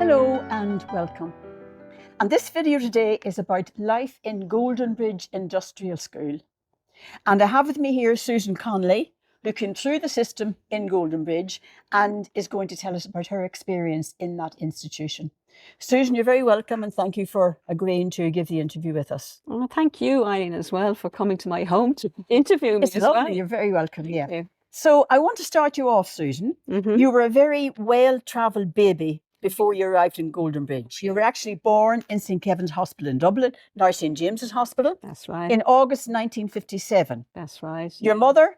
Hello and welcome. And this video today is about life in Goldenbridge Industrial School. And I have with me here Susan Connolly, who came through the system in Goldenbridge and is going to tell us about her experience in that institution. Susan, you're very welcome and thank you for agreeing to give the interview with us. Well, thank you, Eileen, as well, for coming to my home to interview me It's as lovely. well. You're very welcome, Thank yeah. you. So I want to start you off, Susan. You were a very well-travelled baby before you arrived in Goldenbridge. You were actually born in St. Kevin's Hospital in Dublin, now St. James's Hospital, That's right. in August 1957. That's right. Your mother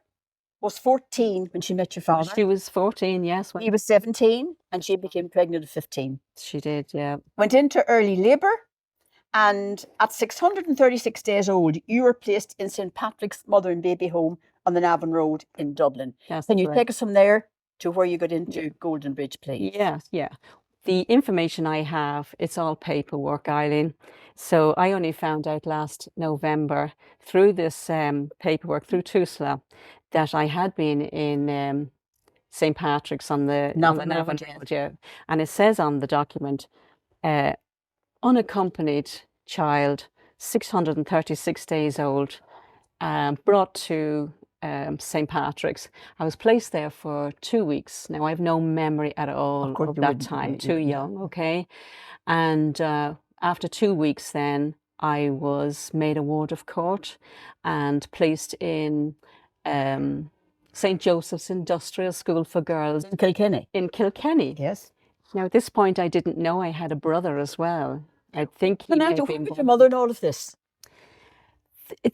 was 14 when she met your father. She was 14, yes. He was 17 and she became pregnant at 15. She did, yeah. Went into early labour and at 636 days old, you were placed in St. Patrick's Mother and Baby Home on the Navan Road in Dublin. That's Can you correct. take us from there to where you got into Goldenbridge, please? Yes, yeah. The information I have, it's all paperwork, Eileen. So I only found out last November through this paperwork, through TUSLA, that I had been in St. Patrick's on the Navan Navan Road, Road, yeah. And it says on the document, unaccompanied child, 636 days old, brought to St. Patrick's. I was placed there for 2 weeks. Now, I have no memory at all course of you that wouldn't, time, yeah, too yeah. young, okay? And after 2 weeks then, I was made a ward of court and placed in St. Joseph's Industrial School for Girls In Kilkenny. in Kilkenny. Yes. Now, at this point, I didn't know I had a brother as well. I think he And may after have what been about born. your mother and all of this?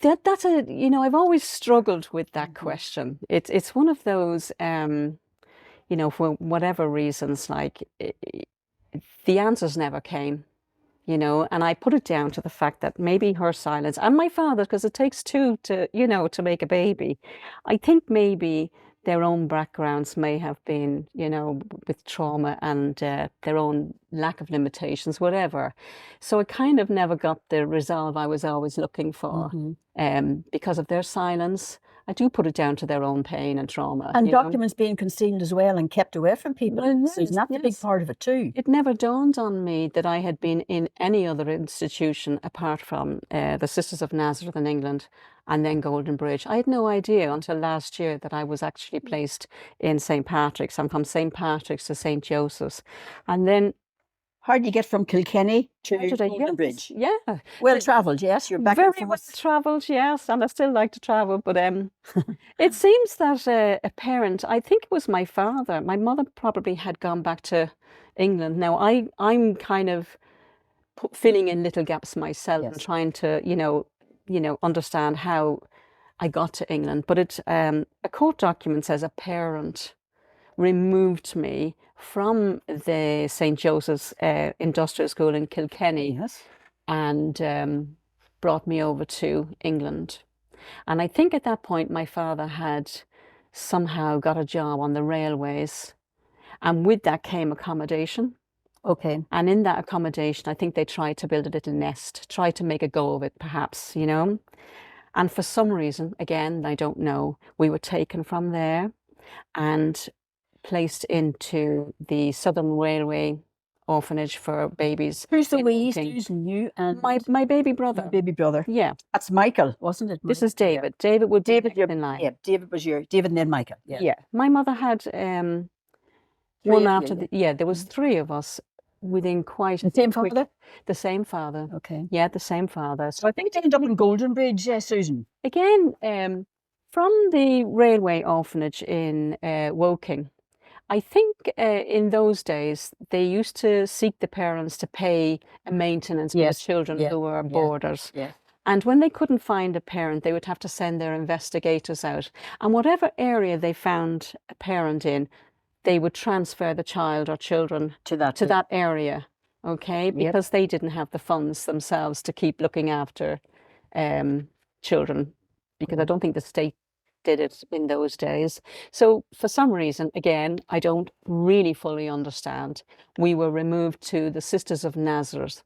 That's a, I've always struggled with that question. It's one of those, for whatever reasons, the answers never came, and I put it down to the fact that maybe her silence and my father, because it takes two to make a baby. I think maybe their own backgrounds may have been, with trauma and their own lack of limitations, whatever. So I kind of never got the resolve I was always looking for. Because of their silence, I do put it down to their own pain and trauma. And documents being concealed as well and kept away from people. Well, So that's a big yes. part of it too. It never dawned on me that I had been in any other institution apart from the Sisters of Nazareth in England and then Goldenbridge. I had no idea until last year that I was actually placed in St. Patrick's. I'm from St. Patrick's to St. Joseph's. And then How did you get from Kilkenny to how did I- Goldenbridge? Yes, yeah. Well travelled, yes. You're back and Very well forth. travelled, yes, and I still like to travel. But it seems that a parent, I think it was my father, my mother probably had gone back to England. Now I'm kind of filling in little gaps myself and Yes. trying to understand how I got to England. But a court document says a parent removed me from the St. Joseph's Industrial School in Kilkenny Yes. and brought me over to England. And I think at that point my father had somehow got a job on the railways, and with that came accommodation. Okay. And in that accommodation, I think they tried to build a little nest, tried to make a go of it, perhaps, And for some reason, again, I don't know, we were taken from there and placed into the Southern Railway orphanage for babies. Who's the in wee, Woking. Susan, you and My baby brother. your baby brother? Yeah, That's Michael, wasn't it? this is David. David would be David, next in line. Yeah, David was David and then Michael. Yeah. Yeah. My mother had Three one of after you, there was three of us within quite The same quick- father? the same father. Okay. Yeah, the same father. So I think they ended up in Goldenbridge, Susan. Again, from the railway orphanage in Woking, I think in those days they used to seek the parents to pay a maintenance for Yes, the children yeah, who were yeah, boarders. Yeah. And when they couldn't find a parent, they would have to send their investigators out. And whatever area they found a parent in, they would transfer the child or children To that. to that area, okay? Because they didn't have the funds themselves to keep looking after children, because I don't think the state did it in those days. So for some reason, again, I don't really fully understand, we were removed to the Sisters of Nazareth.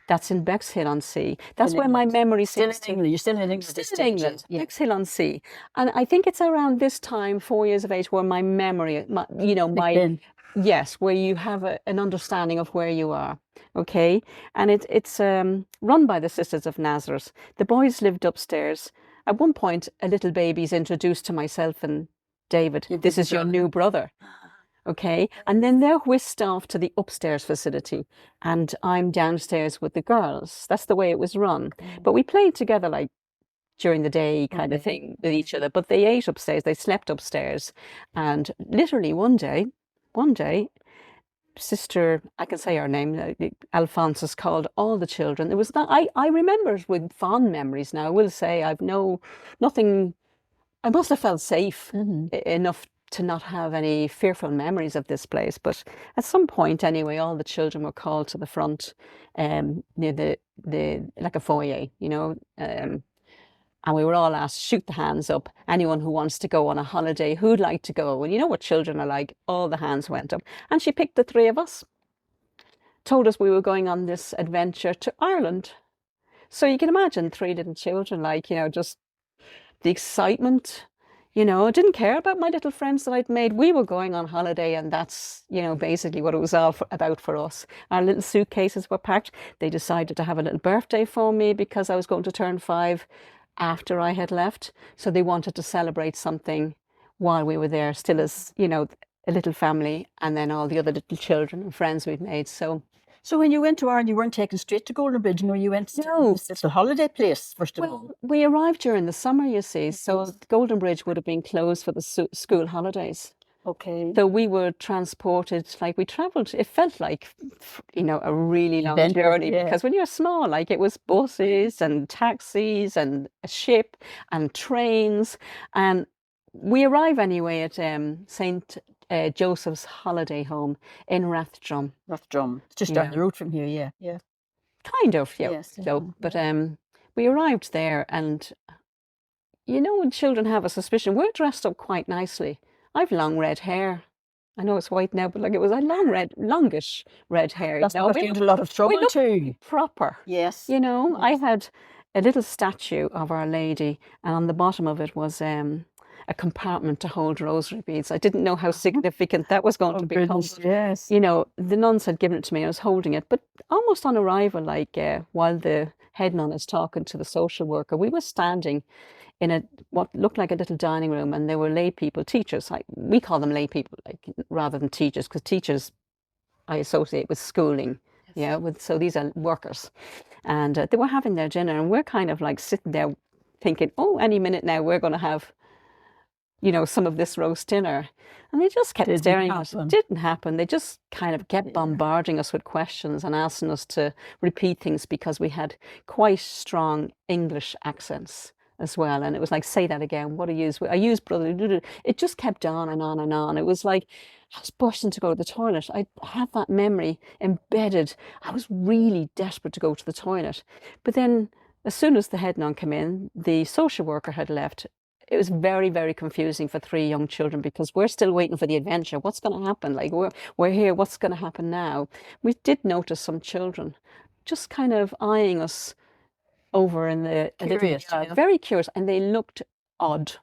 That's in Bexhill-on-Sea. That's In where my England. memory Still in seems to England. You're still in England. at Still this in stage, England, yeah. Bexhill-on-Sea. And I think it's around this time, 4 years of age, where my memory, my Then Yes, where you have an understanding of where you are, okay? And it's run by the Sisters of Nazareth. The boys lived upstairs. At one point, a little baby's introduced to myself and David. This is your new brother, okay? And then they're whisked off to the upstairs facility, and I'm downstairs with the girls. That's the way it was run. But we played together like during the day kind of thing with each other. But they ate upstairs, they slept upstairs. And literally one day, Sister, I can say her name, Alphonsus, called all the children. It was not, I remember it with fond memories now. I will say I've nothing, I must have felt safe enough to not have any fearful memories of this place. But at some point anyway, all the children were called to the front near the like a foyer, you know, and we were all asked, shoot the hands up. Anyone who wants to go on a holiday, who'd like to go? And you know what children are like, all the hands went up. And she picked the three of us, told us we were going on this adventure to Ireland. So you can imagine three little children, like, you know, just the excitement, you know, didn't care about my little friends that I'd made. We were going on holiday, and that's, you know, basically what it was all about for us. Our little suitcases were packed. They decided to have a little birthday for me because I was going to turn 5 after I had left. So they wanted to celebrate something while we were there, still as, you know, a little family, and then all the other little children and friends we'd made. So when you went to Ireland, you weren't taken straight to Goldenbridge, you know, you went to this little holiday place, first of all. We arrived during the summer, you see, so Goldenbridge would have been closed for the school holidays. Okay. So we were transported, like we travelled, it felt like, you know, a really long journey, because when you're small, like it was buses and taxis and a ship and trains. And we arrive anyway at St. Joseph's Holiday Home in Rathdrum. Rathdrum, it's just down the road from here, yeah. Kind of, yeah. Yes. So, but we arrived there, and you know, when children have a suspicion, we're dressed up quite nicely. I've long red hair. I know it's white now, but like it was a longish red hair. That's got you into a lot of trouble too. Proper. Yes. You know, I had a little statue of Our Lady, and on the bottom of it was a compartment to hold rosary beads. I didn't know how significant that was going to become. Yes. You know, the nuns had given it to me. I was holding it, but almost on arrival, like while the head nun is talking to the social worker, we were standing in what looked like a little dining room, and there were lay people, teachers. We call them lay people, like rather than teachers, because teachers I associate with schooling. Yes. Yeah, so these are workers, and they were having their dinner, and we're kind of like sitting there thinking, oh, any minute now we're going to have, you know, some of this roast dinner. And they just kept staring at us. It didn't happen. They just kind of kept bombarding us with questions and asking us to repeat things, because we had quite strong English accents as well. And it was like, say that again. What I use brother. It just kept on and on and on. It was like I was bursting to go to the toilet. I had that memory embedded. I was really desperate to go to the toilet. But then as soon as the head nun came in, the social worker had left. It was very, very confusing for 3 young children, because we're still waiting for the adventure. What's going to happen? Like, we're here. What's going to happen now? We did notice some children just kind of eyeing us over in the curious, very curious, and they looked odd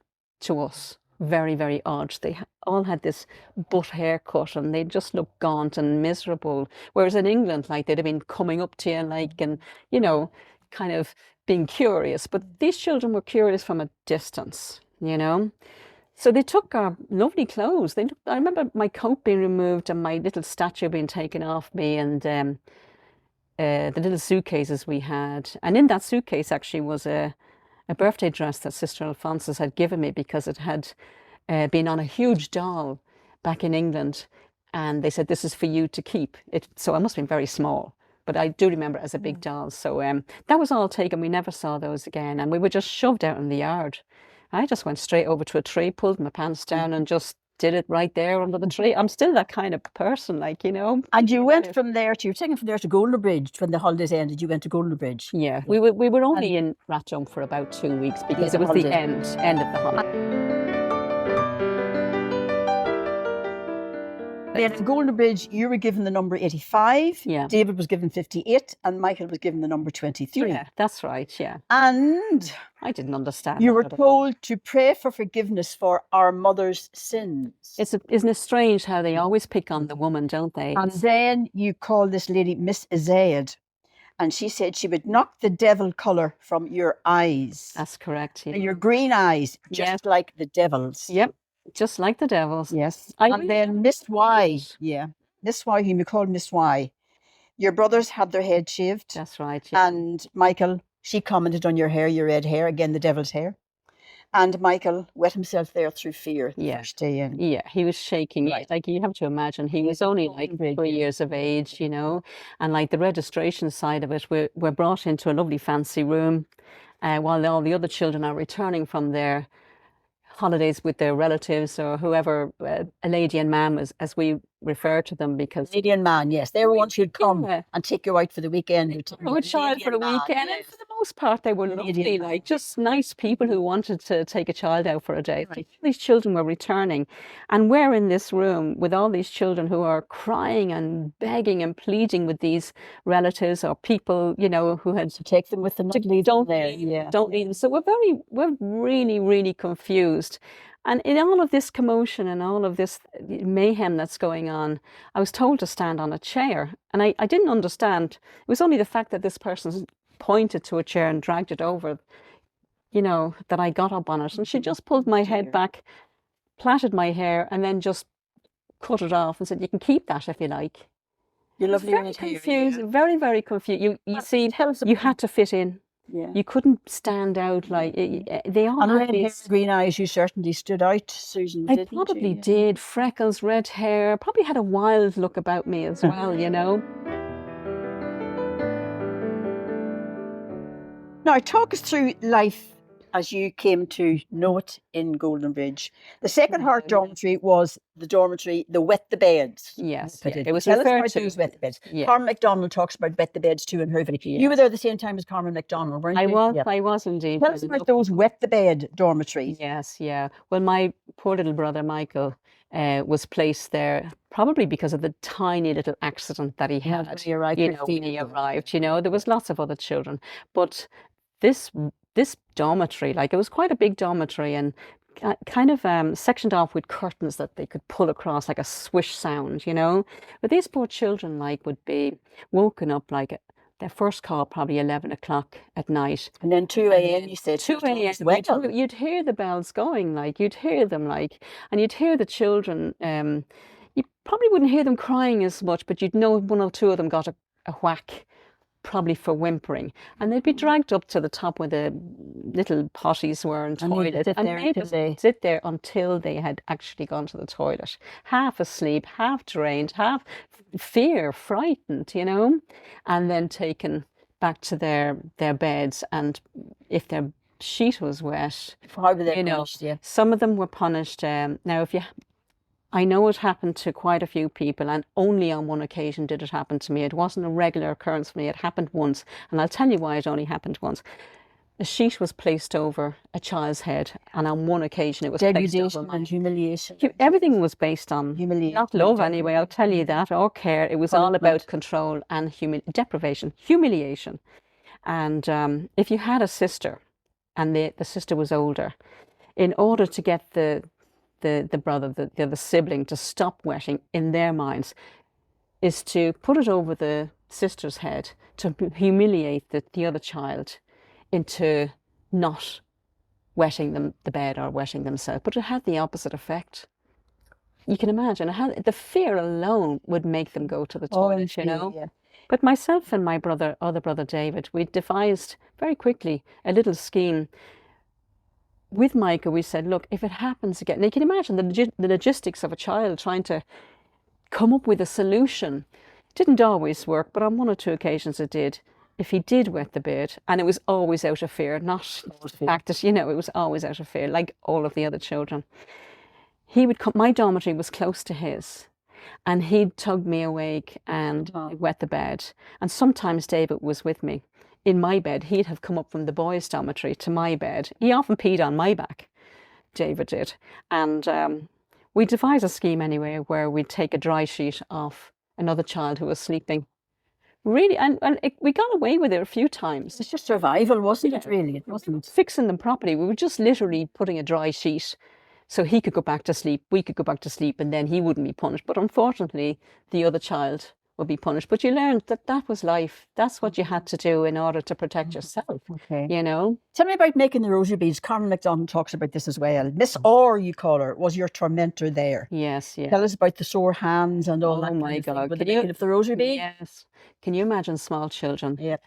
to us. Very, very odd. They all had this butt haircut, and they just looked gaunt and miserable. Whereas in England, like, they'd have been coming up to you, like, and, you know, kind of being curious. But these children were curious from a distance, you know. So they took our lovely clothes. I remember my coat being removed and my little statue being taken off me, and the little suitcases we had. And in that suitcase actually was a birthday dress that Sister Alphonsus had given me, because it had been on a huge doll back in England. And they said, this is for you to keep. So I must have been very small. But I do remember it as a big doll. So that was all taken. We never saw those again. And we were just shoved out in the yard. I just went straight over to a tree, pulled my pants down, and just did it right there under the tree. I'm still that kind of person, like, you know. And you went from there to, you were taken from there to Goldenbridge. When the holidays ended, you went to Goldenbridge. Yeah, we were only in Rathdrum for about 2 weeks, because it was the end of the holiday. Then in Goldenbridge, you were given the number 85, Yeah. David was given 58, and Michael was given the number 23. Yeah, that's right. Yeah. And I didn't understand. you that were at all. told to pray for forgiveness for our mother's sins. Isn't it strange how they always pick on the woman, don't they? And then you called this lady Miss Azayed, and she said she would knock the devil colour from your eyes. That's correct. Yeah. Your green eyes, just Yes. like the devil's. Yep. Just like the devils. Yes. I And really then Miss Y, yeah. Miss Y, whom you called Miss Y. Your brothers had their head shaved. That's right. Yeah. And Michael, she commented on your hair, your red hair, again, the devil's hair. And Michael wet himself there through fear the Yeah. first day in. Yeah, he was shaking. Right. Like you have to imagine, he was only like Goldenbridge, 3 yeah. years of age, you know, and like the registration side of it, we're brought into a lovely fancy room, while all the other children are returning from their holidays with their relatives or whoever, a lady and ma'am, as we refer to them, because Lady and man, yes. They were ones who'd come Yeah. and take you out for the weekend. a child for the weekend, and for the most part they were Lady and lovely, man, like just nice people who wanted to take a child out for a day. Right. These children were returning, and we're in this room with all these children who are crying and begging and pleading with these relatives or people, you know, who had to take them with them, not leave don't them there. leave, Yeah. don't leave them. So we're really, really confused. And in all of this commotion and all of this mayhem that's going on, I was told to stand on a chair. And I didn't understand. It was only the fact that this person pointed to a chair and dragged it over, you know, that I got up on it. And she just pulled my head back, plaited my hair, and then just cut it off and said, "You can keep that if you like." You're I was lovely. very red hair, confused, yeah. very, very confused. You see, Tell us you about- had to fit in. Yeah. You couldn't stand out like they all And had red hair, these. green eyes, you certainly stood out, Susan. I didn't you? probably Yeah. did. Freckles, red hair, probably had a wild look about me as well, you know. Now, talk us through life as you came to know it in Goldenbridge. The Sacred Heart dormitory was the dormitory, the wet the beds. Yes, But yeah, it was tell us referred about to. those wet the beds. Yeah. Carmen MacDonald talks about wet the beds too in her video. You were there at the same time as Carmen MacDonald, weren't I you? was, Yeah. I was indeed. Tell us about those wet the bed dormitories. Yes, yeah. Well, my poor little brother Michael was placed there probably because of the tiny little accident that he had. when he arrived, You know, when he arrived. You know, there was lots of other children, but this dormitory, like it was quite a big dormitory and kind of sectioned off with curtains that they could pull across like a swish sound, you know. But these poor children like would be woken up like their first call probably 11 o'clock at night. And then 2 a.m. you said. 2 a.m. You'd hear the bells going, like you'd hear them, like, and you'd hear the children. You probably wouldn't hear them crying as much, but you'd know one or two of them got a whack, probably for whimpering, and they'd be dragged up to the top where the little potties were and toilet, sit and there they'd until just they- sit there until they had actually gone to the toilet, half asleep, half drained, half frightened, you know, and then taken back to their beds. And if their sheet was wet, How were they you know, punished? Yeah. some of them were punished. Now, I know it happened to quite a few people, and only on one occasion did it happen to me. It wasn't a regular occurrence for me. It happened once, and I'll tell you why it only happened once. A sheet was placed over a child's head, and on one occasion it was placed over Degradation mine. and humiliation. Everything was based on Humiliation. not love anyway, I'll tell you that, or care. It was all about control and deprivation, humiliation. And if you had a sister and the sister was older, in order to get the brother, the other sibling, to stop wetting, in their minds, is to put it over the sister's head to humiliate the other child into not wetting the bed or wetting themselves. But it had the opposite effect. You can imagine, the fear alone would make them go to the toilet, you know. Yeah. But myself and my other brother David, we devised very quickly a little scheme. With Micah, we said, look, if it happens again, now you can imagine the logistics of a child trying to come up with a solution. It didn't always work, but on one or two occasions it did. If he did wet the bed, and it was always out of fear, not the fact that, you know, it was always out of fear, like all of the other children. He would come, my dormitory was close to his, and he'd tug me awake and wet the bed. And sometimes David was with me. In my bed, he'd have come up from the boys' dormitory to my bed. He often peed on my back, David did. And we devised a scheme anyway where we'd take a dry sheet off another child who was sleeping. Really, and we got away with it a few times. It's just survival, wasn't it, really? It wasn't. Fixing them properly. We were just literally putting a dry sheet so he could go back to sleep, we could go back to sleep, and then he wouldn't be punished. But unfortunately, the other child would be punished. But you learned that that was life. That's what you had to do in order to protect yourself, Okay. you know? Tell me about making the rosary beads. Carmen MacDonald talks about this as well. Miss Orr, you call her, was your tormentor there. Yes, yes. Tell us about the sore hands and all that. Oh my kind of thing God. with the making of the rosary bead. Yes. Can you imagine small children Yeah.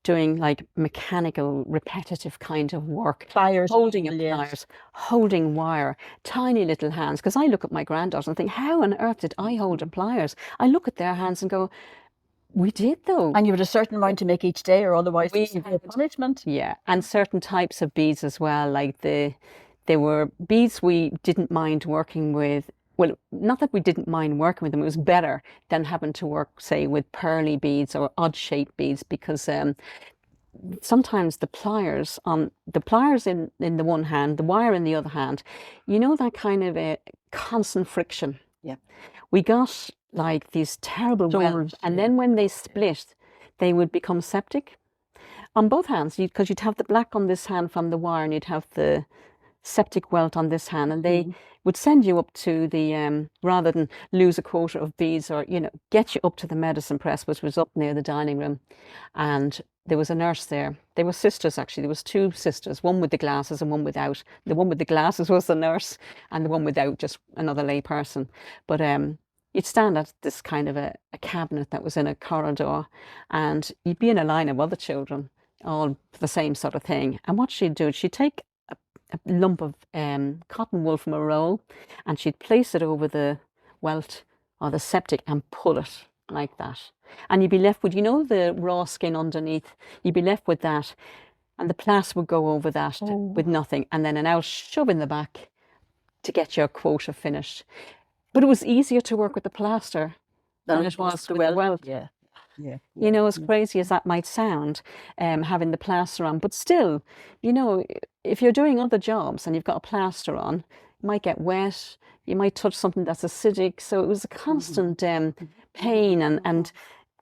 doing like mechanical, repetitive kind of work? Pliers. Holding a yes. pliers, holding wire, tiny little hands. Because I look at my granddaughter and think, how on earth did I hold a pliers? I look at their hands and go, we did though. And you had a certain amount to make each day, or otherwise it would be a punishment. Yeah, and certain types of beads as well. Like there were beads we didn't mind working with. Well, not that we didn't mind working with them. It was better than having to work, say, with pearly beads or odd-shaped beads, because sometimes the pliers in the one hand, the wire in the other hand, you know, that kind of a constant friction. Yeah. We got like these terrible welts, and then when they split, they would become septic on both hands, because you'd have the black on this hand from the wire, and you'd have the septic welt on this hand, and they would send you up to the rather than lose a quarter of beads, or get you up to the medicine press, which was up near the dining room. And there was a nurse there. They were sisters, actually. There was two sisters, one with the glasses and one without. The one with the glasses was the nurse, and the one without, just another lay person. But you'd stand at this kind of a cabinet that was in a corridor, and you'd be in a line of other children, all the same sort of thing. And what she'd do, she'd take a lump of cotton wool from a roll, and she'd place it over the welt or the septic and pull it like that. And you'd be left with, the raw skin underneath. You'd be left with that, and the plaster would go over that with nothing, and then an out shove in the back to get your quota finished. But it was easier to work with the plaster than it was with the welt. Yeah. Yeah. As crazy as that might sound, having the plaster on, but still, if you're doing other jobs and you've got a plaster on, it might get wet, you might touch something that's acidic. So it was a constant pain, and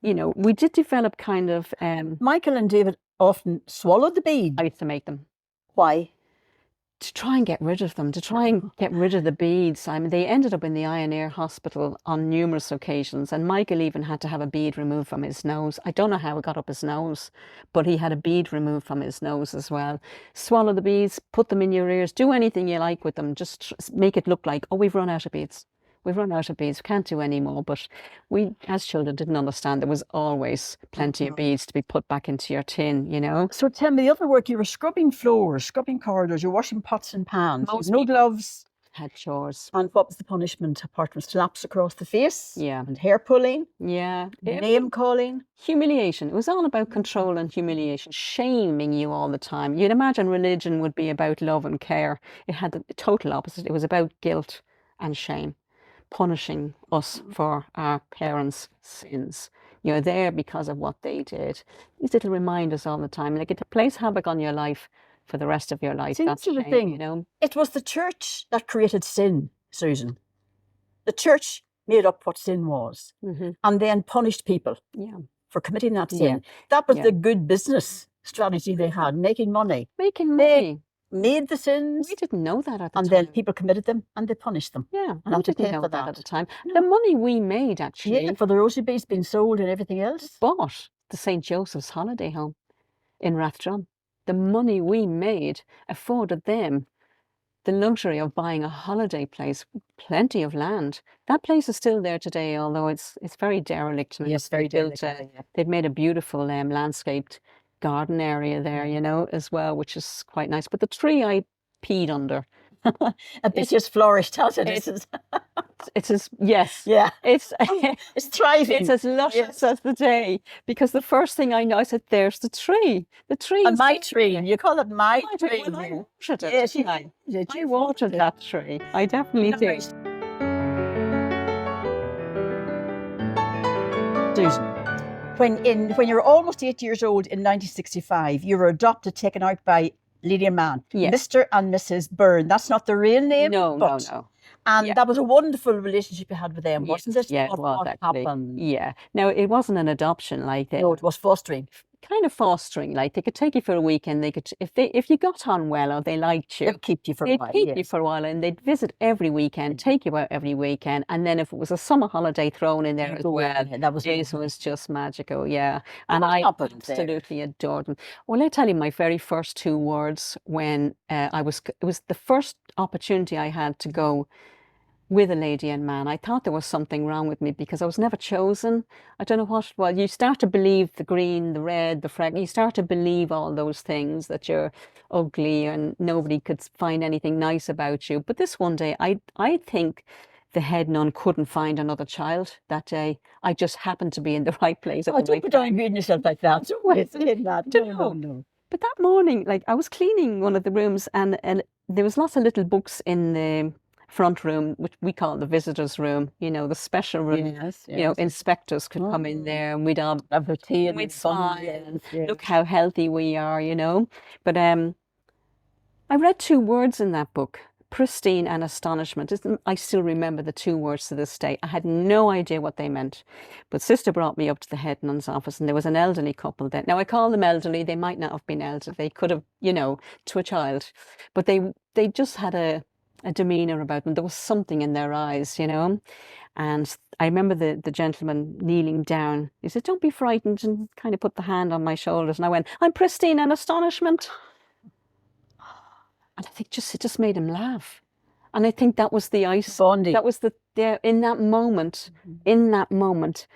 we did develop kind of... Michael and David often swallowed the bead. I used to make them. Why? To try and get rid of them, to try and get rid of the beads. I mean, they ended up in the Eye and Ear Hospital on numerous occasions, and Michael even had to have a bead removed from his nose. I don't know how it got up his nose, but he had a bead removed from his nose as well. Swallow the beads, put them in your ears, do anything you like with them, just make it look like, oh, we've run out of beads. We've run out of beads, we can't do any more. But we, as children, didn't understand there was always plenty of beads to be put back into your tin, So tell me, the other work, you were scrubbing floors, scrubbing corridors, you're washing pots and pans, no gloves. Had chores. And what was the punishment, apart from slaps across the face? Yeah. And hair pulling? Yeah. Name calling? Humiliation. It was all about control and humiliation, shaming you all the time. You'd imagine religion would be about love and care. It had the total opposite. It was about guilt and shame, punishing us for our parents' sins. You're there because of what they did. These little reminders all the time. Like, it plays havoc on your life for the rest of your life. That's the thing. It was the church that created sin, Susan. The church made up what sin was, and then punished people for committing that sin. Yeah. That was the good business strategy they had, making money. Making money. Made the sins. We didn't know that at the time. And then people committed them and they punished them. Yeah, and we didn't know that at the time. No. The money we made, actually, for the rosary beads being sold and everything else, bought the St. Joseph's holiday home in Rathdrum. The money we made afforded them the luxury of buying a holiday place, plenty of land. That place is still there today, although it's very derelict. Yes, very derelict. They've made a beautiful landscaped garden area there, as well, which is quite nice. But the tree I peed under. A bit just flourished, has it? It's as, yes. Yeah. It's thriving. It's as luscious as the day, because the first thing I know, I said, there's the tree. The tree. And my tree. You call it my tree. Well, I watered it. Yes, I watered that tree. I definitely did. Susan, when you were almost 8 years old in 1965, you were adopted, taken out by Lydia Mann, Yes. Mr. and Mrs. Byrne. That's not the real name. No. And Yeah. that was a wonderful relationship you had with them, wasn't it? Yeah, it was What actually. happened? Yeah. Now, it wasn't an adoption like that. No, it was fostering. Kind of fostering, like they could take you for a weekend. They could, if you got on well or they liked you, They'll keep you for a they'd while. keep you Yes. for a while, and they'd visit every weekend, take you out every weekend, and then if it was a summer holiday thrown in there You as go well, in, that was it was just magical. Yeah, and what I happened there? absolutely adored them. Well, I tell you, my very first two words when it was the first opportunity I had to go with a lady and man. I thought there was something wrong with me because I was never chosen. I don't know what. Well, you start to believe the green, the red, the frag. You start to believe all those things, that you're ugly and nobody could find anything nice about you. But this one day, I think the head nun couldn't find another child that day. I just happened to be in the right place at Oh, the don't right put time. on yourself like that. Don't say that. No, no, No. no. But that morning, like I was cleaning one of the rooms, and there was lots of little books in the front room, which we call the visitors' room. You know, the special room. Yes, You know, yes. inspectors could come in Oh. there, and we'd all Have a tea and we'd fun. smile. Yes, yes. Look how healthy we are, you know. But I read two words in that book: pristine and astonishment. I still remember the two words to this day. I had no idea what they meant. But Sister brought me up to the head nun's office, and there was an elderly couple there. Now, I call them elderly. They might not have been elderly. They could have, you know, to a child. But they just had a demeanor about them. There was something in their eyes, you know. And I remember the gentleman kneeling down. He said, "Don't be frightened," and kind of put the hand on my shoulders. And I went, "I'm pristine and astonishment." And I think it just made him laugh. And I think that was the ice. Bonding. That was in that moment,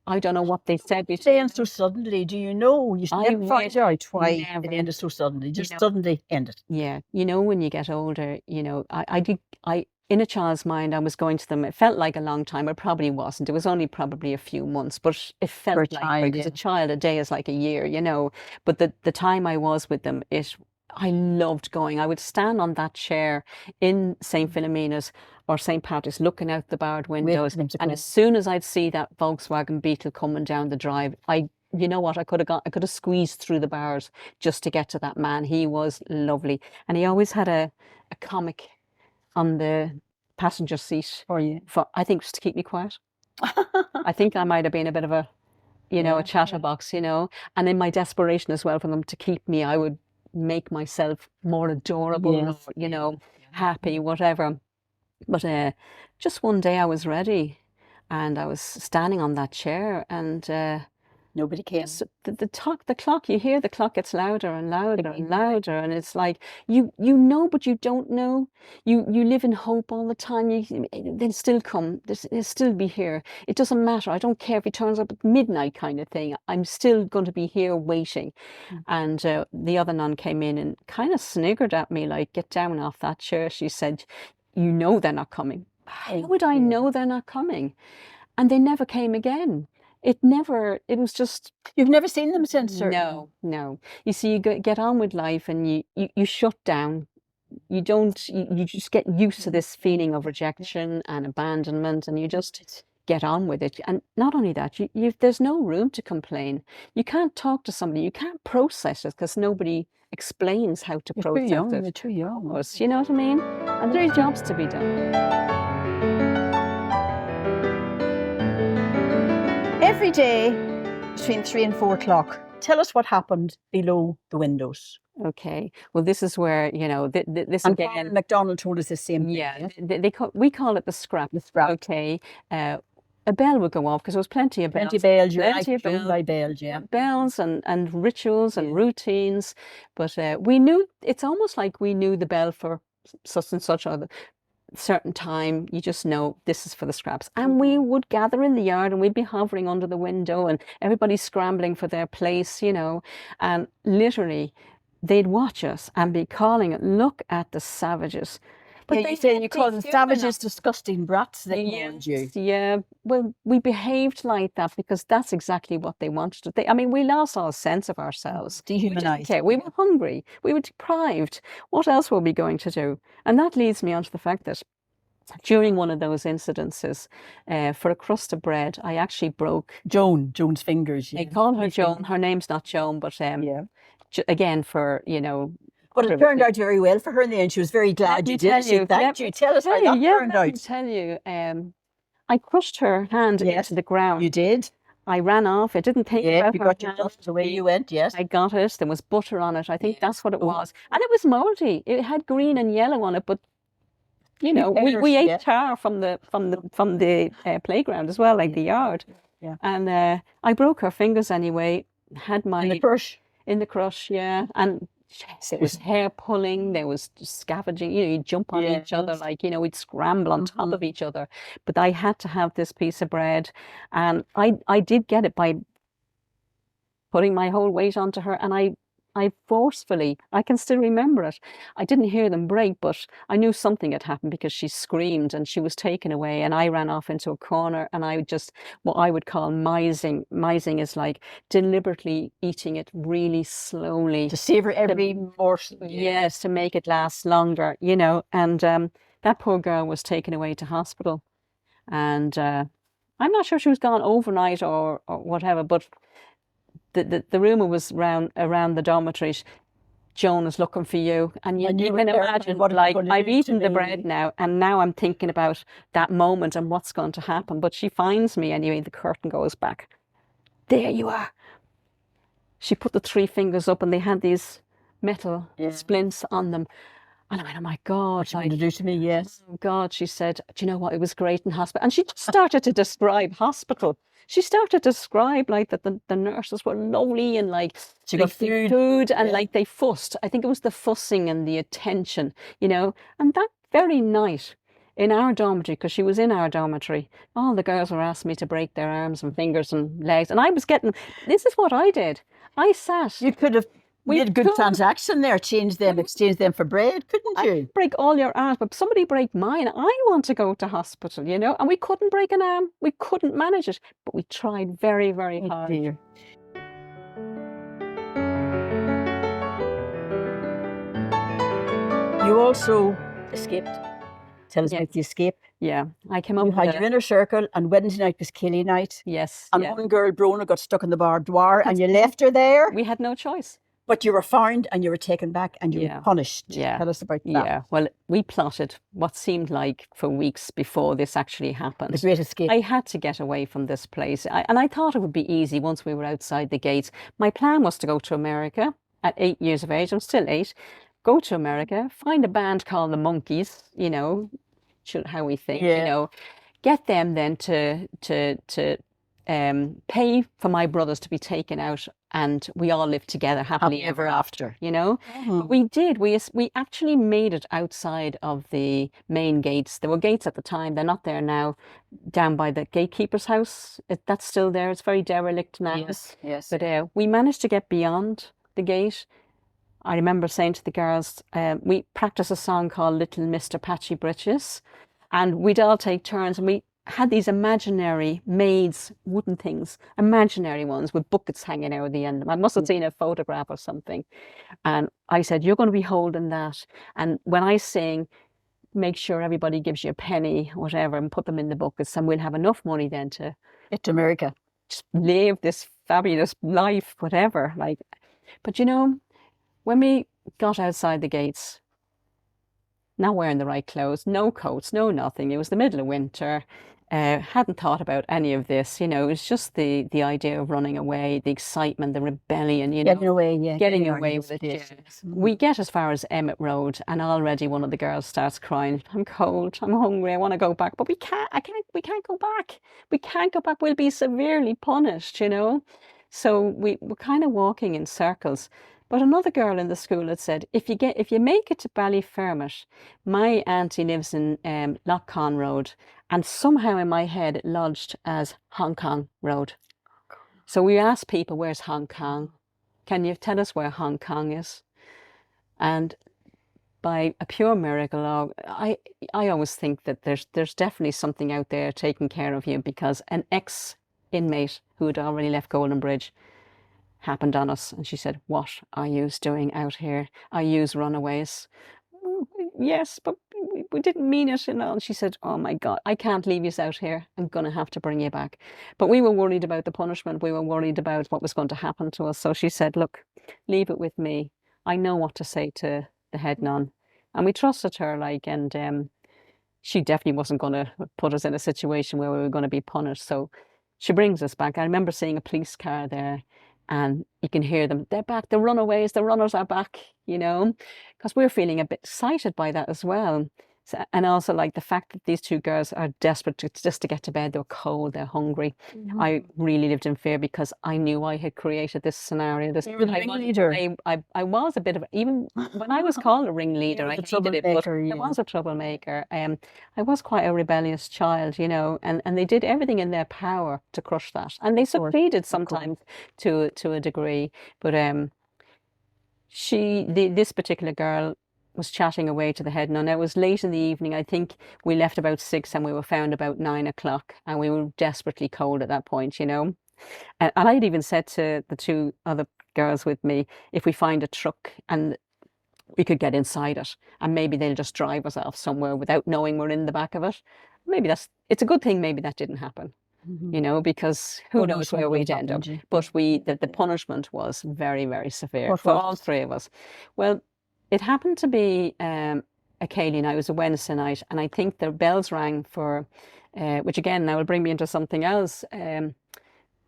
I don't know what they said. It ends so suddenly. Do you know? You I never find out why it never. ended so suddenly. Just know. suddenly ended. Yeah, you know, when you get older, you know, I in a child's mind, I was going to them. It felt like a long time. It probably wasn't. It was only probably a few months, but it felt For a like, child, because yeah. a child, a day is like a year, you know. But the time I was with them, I loved going. I would stand on that chair in St. Philomena's or St. Patrick's, looking out the barred windows. them to And come. as soon as I'd see that Volkswagen Beetle coming down the drive, you know what, I could have squeezed through the bars just to get to that man. He was lovely. And he always had a comic on the passenger seat For you. I think, just to keep me quiet. I think I might have been a bit of a, you know, a chatterbox, you know. And in my desperation as well for them to keep me, I would make myself more adorable, Yes. or, you know, happy, whatever. But just one day I was ready, and I was standing on that chair, and Nobody came. the clock, you hear the clock gets louder and louder and louder, and it's like you know, but you don't know. You live in hope all the time. They'll still come. They'll still be here. It doesn't matter. I don't care if he turns up at midnight, kind of thing. I'm still going to be here waiting. And the other nun came in and kind of sniggered at me, like, "Get down off that chair." She said, "You know they're not coming." How would I know they're not coming? And they never came again. It was just... You've never seen them since, sir? No. You see, you get on with life, and you shut down. You don't, you just get used to this feeling of rejection and abandonment, and you just get on with it. And not only that, there's no room to complain. You can't talk to somebody, you can't process it, because nobody explains how to process it. You're too young. You know what I mean? And there's jobs to be done. Every day between 3 and 4 o'clock, tell us what happened below the windows. Okay. Well, this is where, you know, this And again. Colin MacDonald told us the same thing. Yeah, we call it the scrap. The scrap. Okay. A bell would go off because there was plenty of bells. Plenty of bells. You're Plenty of bells. by bells, yeah. Bells and rituals and routines. But we knew, it's almost like we knew the bell for such and such other certain time. You just know this is for the scraps. And we would gather in the yard, and we'd be hovering under the window, and everybody's scrambling for their place, you know. And literally, they'd watch us and be calling it, "Look at the savages." But they say you call them savages, disgusting brats. They called you. Yeah, well, we behaved like that because that's exactly what they wanted to. I mean, we lost all sense of ourselves. Dehumanized. We were hungry. We were deprived. What else were we going to do? And that leads me on to the fact that during one of those incidences, for a crust of bread, I actually broke Joan's fingers. They call her Joan. Her name's not Joan, but again, for, you know. But it turned out very well for her in the end. She was very glad you did it. Thank you. Tell us how that turned out. Let me tell you, I crushed her hand into the ground. You did? I ran off. It didn't take about you got your dust away. You went, yes. I got it. There was butter on it. I think that's what it was. And it was mouldy. It had green and yellow on it, but you know, we ate tar from the playground as well, like the yard. Yeah. And I broke her fingers anyway. Had my in the crush. In the crush, yeah. And it was hair pulling. There was scavenging. You know, you'd jump on each other, like, you know, we'd scramble on top of each other. But I had to have this piece of bread, and I did get it by putting my whole weight onto her, and I forcefully, I can still remember it. I didn't hear them break, but I knew something had happened because she screamed and she was taken away, and I ran off into a corner, and I just, what I would call mising. Mising is like deliberately eating it really slowly. To savor every morsel. Yes, to make it last longer, you know. And that poor girl was taken away to hospital. And I'm not sure she was gone overnight or whatever, but the rumor was around the dormitories, Joan is looking for you. And you can imagine, like, I've eaten the bread now, and now I'm thinking about that moment and what's going to happen. But she finds me anyway, the curtain goes back. There you are. She put the 3 fingers up, and they had these metal splints on them. And I went, oh my God. What you want to do to me, yes. Oh God, she said, do you know what? It was great in hospital. And she started to describe hospital. She started to describe like that the nurses were lovely, and like she got food and like they fussed. I think it was the fussing and the attention, you know. And that very night in our dormitory, because she was in our dormitory, all the girls were asking me to break their arms and fingers and legs. And I was getting, this is what I did. I sat. You could have made a good transaction there, exchange them for bread, couldn't you? I'd break all your arms, but somebody break mine. I want to go to hospital, you know, and we couldn't break an arm. We couldn't manage it, but we tried very, very hard. Dear. You also escaped. Tell us about the escape. Yeah, I came up with your inner circle, and Wednesday night was Kelly night. Yes. And one girl, Brona, got stuck in the barbed wire, and you left her there. We had no choice. But you were found, and you were taken back, and you were punished. Yeah. Tell us about that. Yeah, well, we plotted what seemed like for weeks before this actually happened. The great escape. I had to get away from this place. And I thought it would be easy once we were outside the gates. My plan was to go to America at 8 years of age. I'm still 8. Go to America, find a band called the Monkees, you know, how we think, you know, get them then to pay for my brothers to be taken out, and we all lived together happily ever after, you know. But we did. We actually made it outside of the main gates. There were gates at the time. They're not there now. Down by the gatekeeper's house, that's still there. It's very derelict now. Yes. But we managed to get beyond the gate. I remember saying to the girls, we practiced a song called Little Mr. Patchy Britches, and we'd all take turns, and we had these imaginary maids, wooden things, imaginary ones with buckets hanging out of the end of them. I must have seen a photograph or something. And I said, you're going to be holding that. And when I sing, make sure everybody gives you a penny, whatever, and put them in the buckets, and we'll have enough money then to get to America. Just live this fabulous life, whatever. Like, but you know, when we got outside the gates, not wearing the right clothes, no coats, no nothing. It was the middle of winter. Hadn't thought about any of this, you know. It was just the idea of running away, the excitement, the rebellion, you know. Getting away with it. Yeah. We get as far as Emmett Road, and already one of the girls starts crying. I'm cold, I'm hungry, I want to go back, but we can't go back. We can't go back. We'll be severely punished, you know. So we were kind of walking in circles. But another girl in the school had said, if you make it to Ballyfermot, my auntie lives in Lough Conn Road, and somehow in my head it lodged as Hong Kong Road. So we asked people, where's Hong Kong? Can you tell us where Hong Kong is? And by a pure miracle, I always think that there's definitely something out there taking care of you, because an ex-inmate who had already left Goldenbridge happened on us, and she said, what are you doing out here? Are you runaways? Yes, but we didn't mean it, you know. And she said, oh my God, I can't leave you out here. I'm going to have to bring you back. But we were worried about the punishment. We were worried about what was going to happen to us. So she said, look, leave it with me. I know what to say to the head nun. And we trusted her, like, and she definitely wasn't going to put us in a situation where we were going to be punished. So she brings us back. I remember seeing a police car there, and you can hear them. They're back. The runaways, the runners are back, because we're feeling a bit excited by that as well. So, and also like the fact that these two girls are desperate just to get to bed. They're cold, they're hungry. I really lived in fear because I knew I had created this scenario. You were the ringleader. I was a bit of, even when I was called a ringleader, I hated it, but I was a troublemaker. I was quite a rebellious child, and they did everything in their power to crush that. And they succeeded sometimes to a degree. But this particular girl was chatting away to the head nun. It was late in the evening. I think we left about 6 and we were found about 9 o'clock, and we were desperately cold at that point, And I'd even said to the 2 other girls with me, if we find a truck and we could get inside it, and maybe they'll just drive us off somewhere without knowing we're in the back of it. Maybe it's a good thing maybe that didn't happen. Because who knows where we'd end up. But the punishment was very, very severe for all 3 of us. Well, it happened to be a Cayley night. It was a Wednesday night, and I think the bells rang for, which again now will bring me into something else.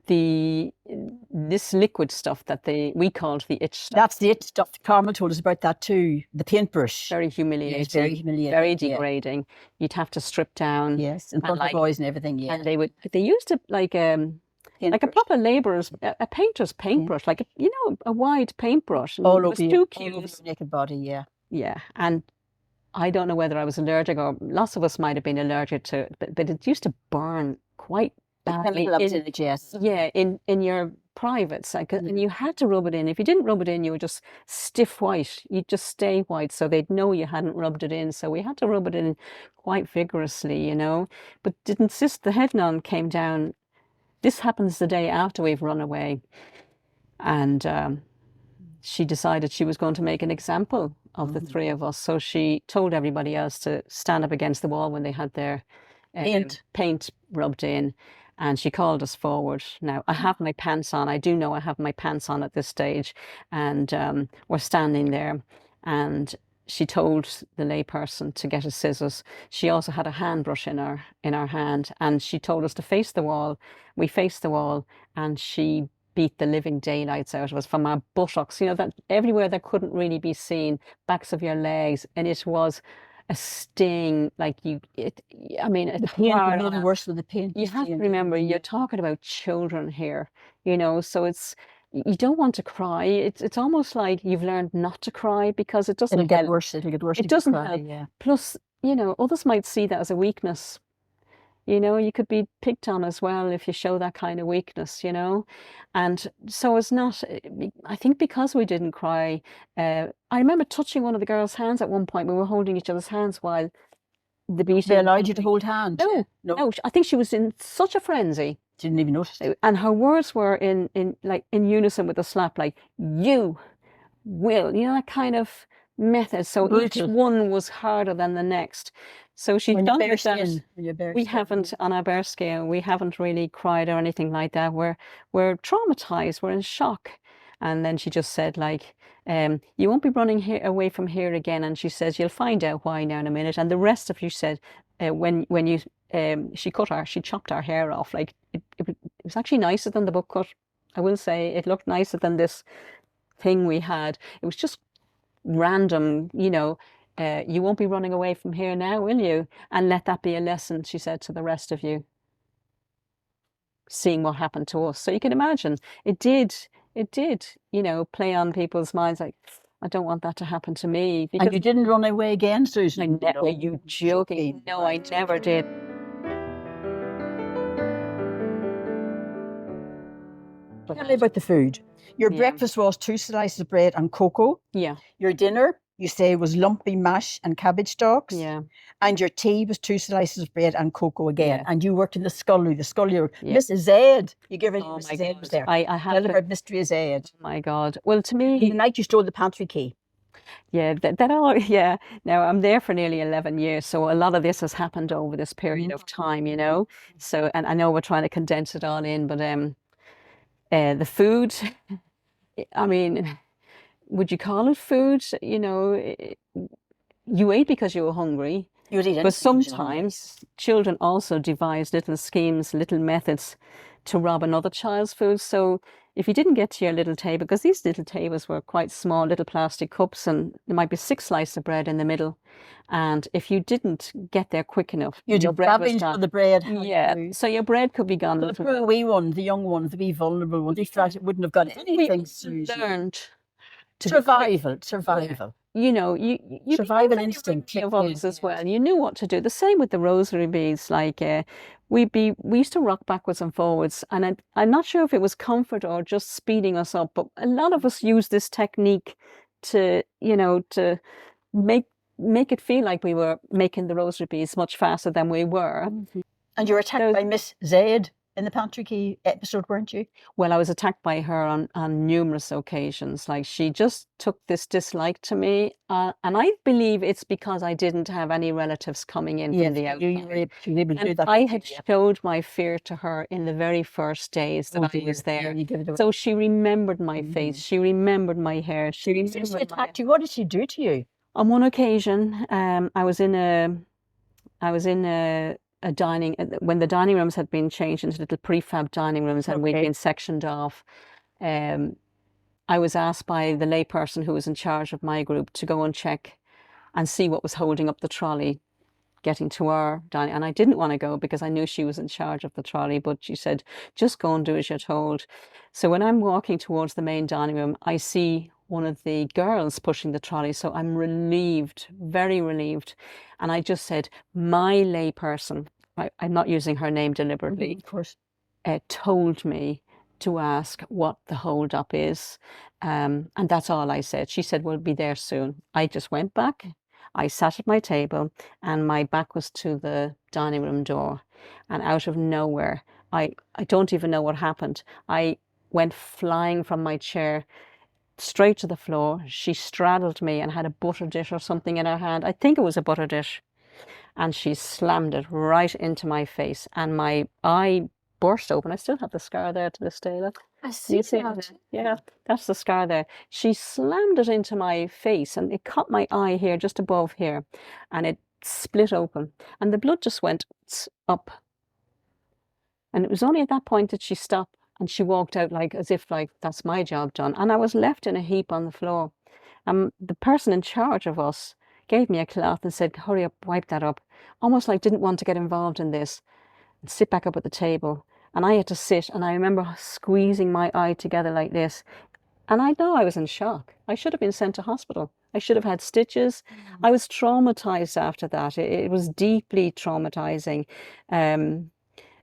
This liquid stuff that we called the itch stuff. That's the itch stuff. Carmel told us about that too. The paintbrush. Very humiliating. Yes, very humiliating. Very degrading. Yeah. You'd have to strip down. Yes, in front of boys and everything. Yeah. And they used it like a proper labourer's, a painter's paintbrush, like a wide paintbrush. All over your naked body. Yeah. Yeah, and I don't know whether I was allergic, or lots of us might have been allergic to it, but it used to burn quite badly. In your privates, and you had to rub it in. If you didn't rub it in, you were just stiff white. You'd just stay white, so they'd know you hadn't rubbed it in. So we had to rub it in quite vigorously, But did insist. The head nun came down. This happens the day after we've run away, and she decided she was going to make an example of the 3 of us. So she told everybody else to stand up against the wall when they had their paint rubbed in. And she called us forward. Now, I have my pants on. I do know I have my pants on at this stage. And we're standing there. And she told the layperson to get us scissors. She also had a hand brush in her hand. And she told us to face the wall. We faced the wall, and she beat the living daylights out of us from our buttocks, that everywhere that couldn't really be seen, backs of your legs. And it was a sting, like the pain, worse with the pain. You have to remember, you're talking about children here, so you don't want to cry. It's almost like you've learned not to cry, because it doesn't help. It'll get worse. It doesn't help. Yeah. Plus, others might see that as a weakness. You could be picked on as well if you show that kind of weakness, And so it's not, I think because we didn't cry, I remember touching one of the girls' hands at one point. We were holding each other's hands while the beating. They allowed you to hold hands? No. I think she was in such a frenzy. Didn't even notice it. And her words were in unison with the slap, like, you will, that kind of method. So each one was harder than the next. So she's done that. We haven't, on our bear scale, we haven't really cried or anything like that. We're traumatized. We're in shock. And then she just said, like, you won't be running away from here again. And she says, you'll find out why now in a minute. And the rest of you said, she chopped our hair off. Like, it was actually nicer than the book cut. I will say it looked nicer than this thing we had. It was just random, you won't be running away from here now, will you? And let that be a lesson, she said, to the rest of you, seeing what happened to us. So you can imagine, it did, play on people's minds, like, I don't want that to happen to me. And you didn't run away again, Susan? Are you joking? No, I never did. Tell me about the food. Your breakfast was 2 slices of bread and cocoa. Yeah. Your dinner, you say, was lumpy mash and cabbage stalks. Yeah. And your tea was 2 slices of bread and cocoa again. Yeah. And you worked in the scullery. Yeah. Mrs. Zed. You give it. Mrs. Zed was there. I have heard Mystery of Zed. Oh my God. Well, to me, the night you stole the pantry key. Yeah, Now I'm there for nearly 11 years, so a lot of this has happened over this period of time, So, and I know we're trying to condense it all in, but the food, I mean, would you call it food? You know, you ate because you were hungry. You would eat anything But because you were hungry, sometimes children also devise little schemes, little methods to rob another child's food. So if you didn't get to your little table, because these little tables were quite small, little plastic cups, and there might be 6 slices of bread in the middle. And if you didn't get there quick enough, you'd your have bread was scavenged for gone. the bread. Yeah, so your bread could be gone. But the poor wee ones, the young ones, the wee vulnerable ones, these guys wouldn't have got anything. We learned to Survival. you know, you Survival became instinct very kicked of in, us as yes. well. You knew what to do. The same with the rosary beads. Like we used to rock backwards and forwards, and I'm not sure if it was comfort or just speeding us up, but a lot of us used this technique to, you know, to make it feel like we were making the rosary beads much faster than we were. And you were attacked by Miss Zaid in the pantry key episode, weren't you? Well, I was attacked by her on numerous occasions. Like, she just took this dislike to me, and I believe it's because I didn't have any relatives coming in from the outside. You were able to do And that. I had showed my fear to her in the very first days that I was there. You give it away. So she remembered my face. She remembered my hair. She Since remembered she attacked you, what did she do to you? On one occasion, I was in a dining, when the dining rooms had been changed into little prefab dining rooms and we'd been sectioned off. I was asked by the layperson who was in charge of my group to go and check and see what was holding up the trolley getting to our dining. And I didn't want to go because I knew she was in charge of the trolley, but she said, just go and do as you're told. So when I'm walking towards the main dining room, I see one of the girls pushing the trolley. So I'm relieved, very relieved. And I just said, my layperson, I'm not using her name deliberately, of course, told me to ask what the hold up is. And that's all I said. She said, we'll be there soon. I just went back. I sat at my table and my back was to the dining room door. And out of nowhere, I don't even know what happened. I went flying from my chair straight to the floor. She straddled me and had a butter dish or something in her hand. I think it was a butter dish. And she slammed it right into my face. And my eye burst open. I still have the scar there to this day. Look. I see that. Yeah, that's the scar there. She slammed it into my face and it caught my eye here, just above here. And it split open. And the blood just went up. And it was only at that point that she stopped. And she walked out like as if like, that's my job done. And I was left in a heap on the floor. The person in charge of us gave me a cloth and said, hurry up, wipe that up. Almost like didn't want to get involved in this. And sit back up at the table. And I had to sit, and I remember squeezing my eye together like this. And I know I was in shock. I should have been sent to hospital. I should have had stitches. I was traumatized after that. It was deeply traumatizing.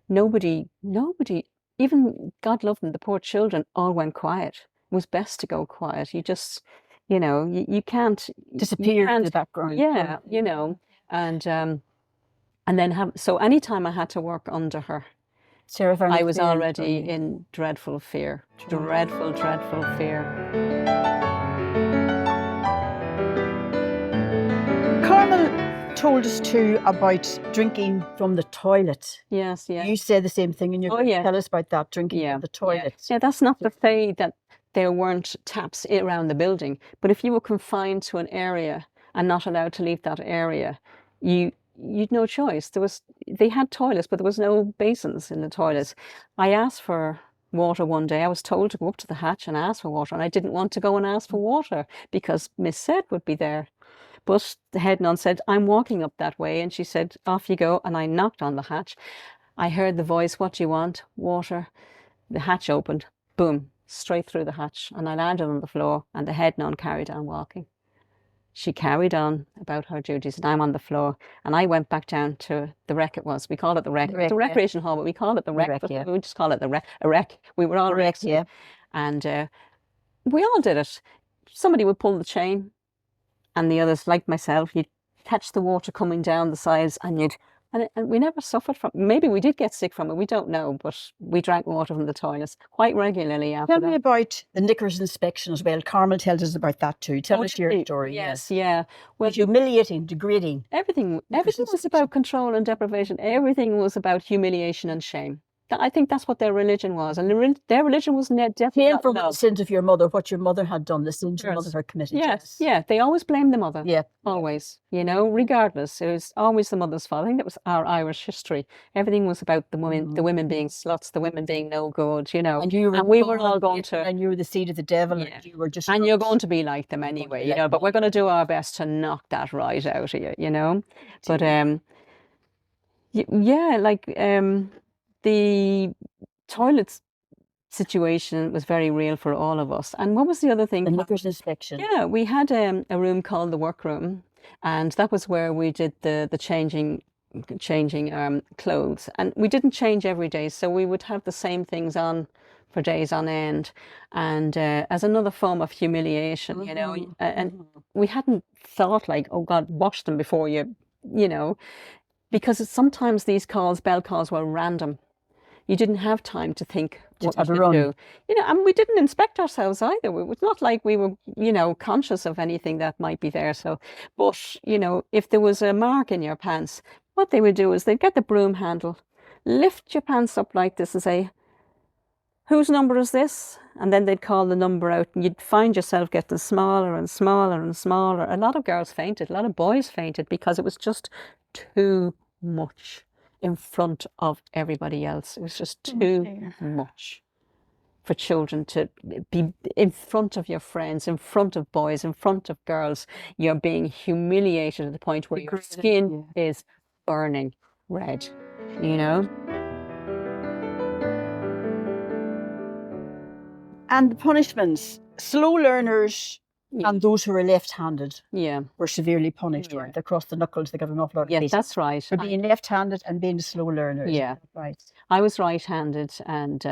Nobody, even God love them, the poor children all went quiet. It was best to go quiet. You just, you know, you can't disappear in the background. Yeah, you know, and then so anytime I had to work under her, Sarah, I was already in dreadful fear, dreadful fear. Carmel told us too about drinking from the toilet. Yes, yeah. You said the same thing, and you tell us about that, drinking from the toilet. Yeah, that's not to say that there weren't taps around the building, but if you were confined to an area and not allowed to leave that area, you'd no choice. They had toilets, but there was no basins in the toilets. I asked for water one day. I was told to go up to the hatch and ask for water, and I didn't want to go and ask for water because Miss Said would be there. But the head nun said, I'm walking up that way, and she said, off you go, and I knocked on the hatch. I heard the voice, what do you want? Water. The hatch opened, boom, straight through the hatch, and I landed on the floor, and the head nun carried on walking. She carried on about her duties, and I'm on the floor. And I went back down to the wreck it was. We call it the wreck. It's a recreation hall, but we call it the wreck. We just call it a wreck. We were all wrecked. Yeah. And we all did it. Somebody would pull the chain, and the others, like myself, you'd catch the water coming down the sides, and we never suffered from it. Maybe we did get sick from it, we don't know, but we drank water from the toilets quite regularly after that. Tell me about the knickers inspection as well. Carmel tells us about that too. Tell us your story. Yes, yeah. Well, humiliating, degrading. Everything was about control and deprivation. Everything was about humiliation and shame. I think that's what their religion was, and their religion was definitely Came not from the love. sins of your mother, what your mother had done, the sins your mother had committed. Yes, yeah, they always blamed the mother. Yeah. Always, you know, regardless. It was always the mother's fault. I think that was our Irish history. Everything was about the women being sluts, the women being no good, you know. And we were all going to, and you were the seed of the devil, yeah. and you were just, and you're going to be like them anyway, you know. But we're going to do our best to knock that right out of you, you know. But yeah, like the toilets situation was very real for all of us. And what was the other thing? the knickers inspection. Yeah, we had a room called the workroom, and that was where we did the changing clothes, and we didn't change every day, so we would have the same things on for days on end, and as another form of humiliation, you know. And we hadn't thought like, oh God, wash them before you know, because sometimes these bell calls were random. You didn't have time to think what to do, you know, and we didn't inspect ourselves either. It was not like we were, you know, conscious of anything that might be there. So, but, you know, if there was a mark in your pants, what they would do is they'd get the broom handle, lift your pants up like this and say, whose number is this? And then they'd call the number out, and you'd find yourself getting smaller and smaller and smaller. A lot of girls fainted, a lot of boys fainted, because it was just too much in front of everybody else. It was just too much for children to be in front of your friends, in front of boys, in front of girls. You're being humiliated to the point where your skin is burning red, you know. And the punishments, slow learners and those who were left-handed were severely punished, weren't they? Across the knuckles, they got an awful lot of cases. That's right. For being left-handed and being slow learners. Yeah. Right. I was right-handed, and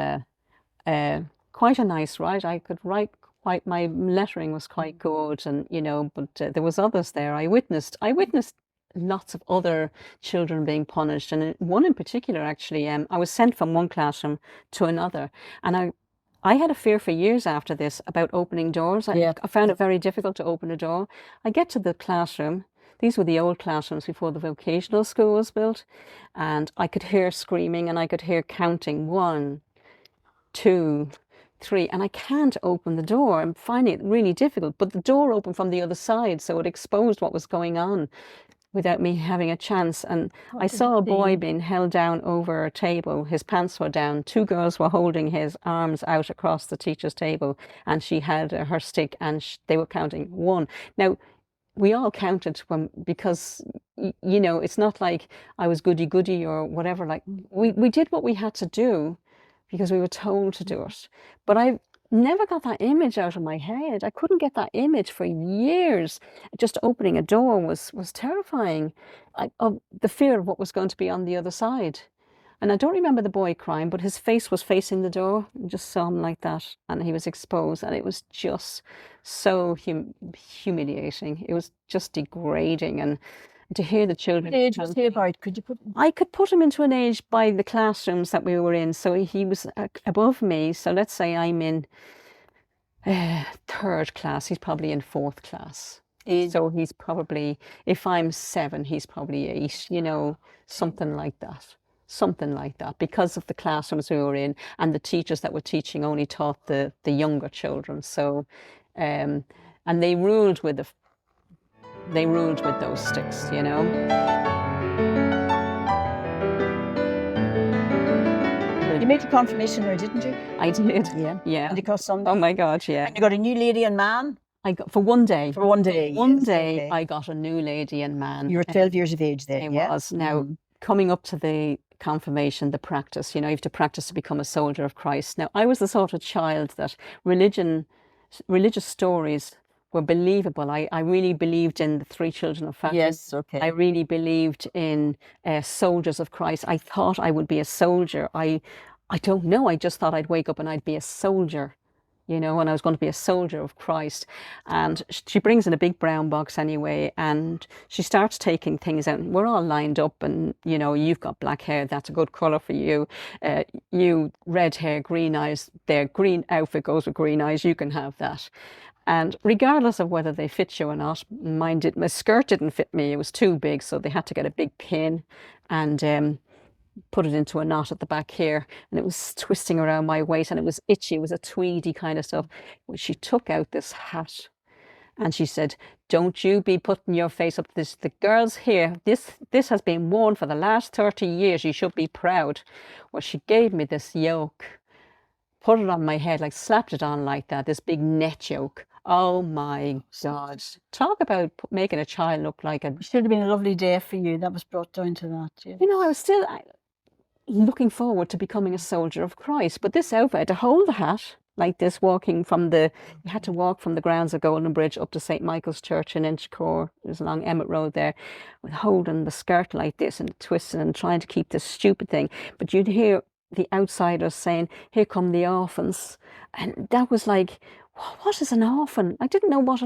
quite a nice write. I could write quite, my lettering was quite good, and, you know, but there was others there. I witnessed lots of other children being punished, and one in particular, actually, I was sent from one classroom to another, and I had a fear for years after this about opening doors. I found it very difficult to open a door. I get to the classroom. These were the old classrooms before the vocational school was built. And I could hear screaming, and I could hear counting 1, 2, 3. And I can't open the door. I'm finding it really difficult. But the door opened from the other side, so it exposed what was going on without me having a chance. And I saw a boy being held down over a table. His pants were down. 2 girls were holding his arms out across the teacher's table, and she had her stick, and they were counting 1. Now, we all counted because, you know, it's not like I was goody or whatever. Like, we did what we had to do because we were told to do it. But I never got that image out of my head. I couldn't get that image for years. Just opening a door was terrifying, of the fear of what was going to be on the other side. And I don't remember the boy crying, but his face was facing the door. I just saw him like that, and he was exposed, and it was just so humiliating. It was just degrading, and to hear the children. What age was he about? Could you put? I could put him into an age by the classrooms that we were in. So he was above me. So let's say I'm in 3rd class. He's probably in 4th class. So he's probably, if I'm 7, he's probably 8. You know, something like that. Something like that, because of the classrooms we were in, and the teachers that were teaching only taught the younger children. So, and they ruled with those sticks, you know. You made your confirmation there, didn't you? I did. Yeah. And you got Sunday. Oh my God, yeah. And you got a new lady and man? I got for one day. For one day. One day, I got a new lady and man. You were 12 years of age then. I was. Now, coming up to the confirmation, the practice, you know, you have to practice to become a soldier of Christ. Now, I was the sort of child that religious stories were believable. I really believed in the 3 children of Fatima. Yes, okay. I really believed in soldiers of Christ. I thought I would be a soldier. I don't know. I just thought I'd wake up and I'd be a soldier, you know, and I was going to be a soldier of Christ. And she brings in a big brown box anyway, and she starts taking things out. We're all lined up, and, you know, you've got black hair, that's a good colour for you. You, red hair, green eyes, their green outfit goes with green eyes, you can have that. And regardless of whether they fit you or not, my skirt didn't fit me, it was too big, so they had to get a big pin. And put it into a knot at the back here, and it was twisting around my waist, and it was itchy. It was a tweedy kind of stuff. Well, she took out this hat, and she said, "Don't you be putting your face up this. The girls here, this has been worn for the last 30 years. You should be proud." Well, she gave me this yoke, put it on my head, like slapped it on like that, this big net yoke. Oh my God. Talk about making a child look like a... It should have been a lovely day for you. That was brought down to that. Yeah. You know, I was still looking forward to becoming a soldier of Christ. But this outfit, I had to hold the hat like this, walking from the... You had to walk from the grounds of Goldenbridge up to St. Michael's Church in Inchicore. It was along Emmett Road there, with holding the skirt like this and twisting and trying to keep this stupid thing. But you'd hear the outsiders saying, "Here come the orphans." And that was like... What is an orphan? I didn't know what's